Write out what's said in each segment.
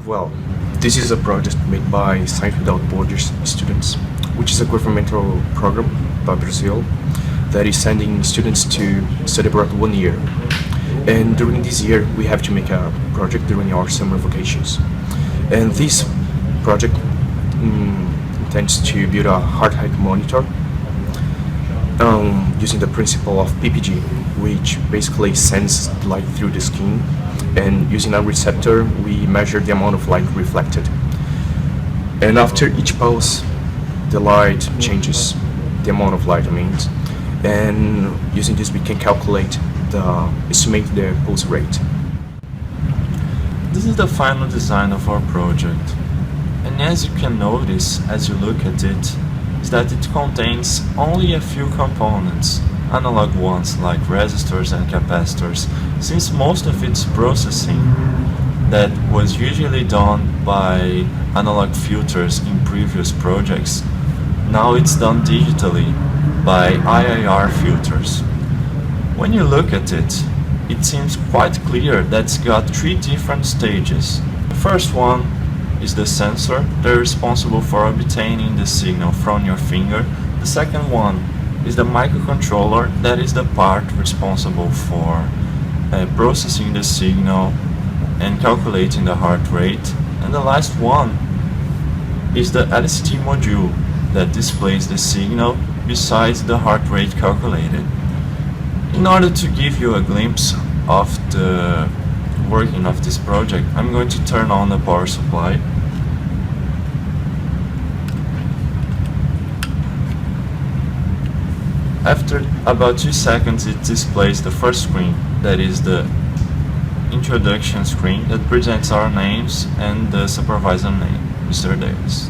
Well, this is a project made by Science Without Borders students, which is a governmental program by Brazil that is sending students to study abroad 1 year. And during this year, we have to make a project during our summer vacations. And this project intends to build a heart rate monitor using the principle of PPG, which basically sends light through the skin, and using a receptor we measure the amount of light reflected, and after each pulse the light changes, the amount of light and using this we can estimate the pulse rate. This is the final design of our project, and as you can notice as you look at it, is that it contains only a few components, analog ones like resistors and capacitors, since most of its processing that was usually done by analog filters in previous projects, now it's done digitally by IIR filters. When you look at it, it seems quite clear that it's got three different stages. The first one is the sensor that is responsible for obtaining the signal from your finger. The second one is the microcontroller, that is the part responsible for processing the signal and calculating the heart rate. And the last one is the LCD module that displays the signal besides the heart rate calculated. In order to give you a glimpse of the working of this project, I'm going to turn on the power supply. After about 2 seconds it displays the first screen, that is the introduction screen that presents our names and the supervisor name, Mr. Davis.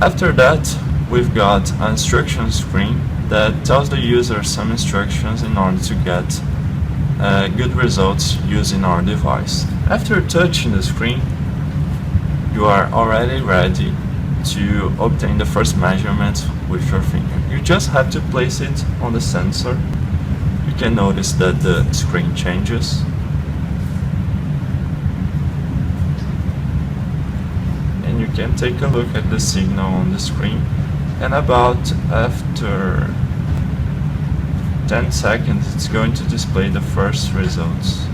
After that we've got an instruction screen that tells the user some instructions in order to get good results using our device. After touching the screen, you are already ready to obtain the first measurements with your finger. You just have to place it on the sensor. You can notice that the screen changes. And you can take a look at the signal on the screen. And about after 10 seconds it's going to display the first results.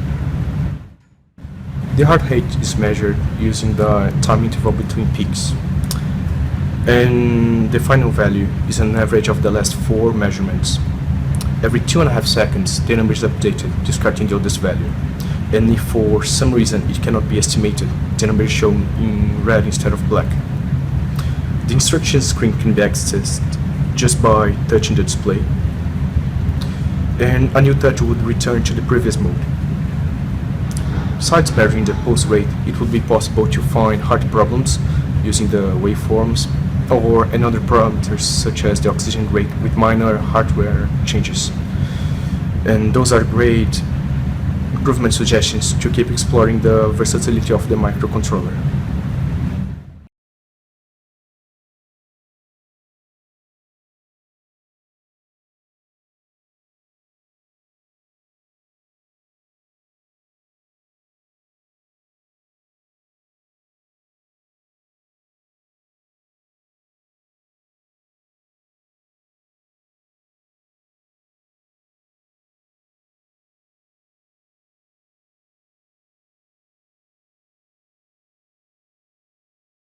The heart rate is measured using the time interval between peaks, and the final value is an average of the last 4 measurements. Every 2.5 seconds the number is updated, discarding the oldest value, and if for some reason it cannot be estimated, the number is shown in red instead of black. The instruction screen can be accessed just by touching the display, and a new touch would return to the previous mode. Besides measuring the pulse rate, it would be possible to find heart problems using the waveforms or another parameters such as the oxygen rate with minor hardware changes. And those are great improvement suggestions to keep exploring the versatility of the microcontroller.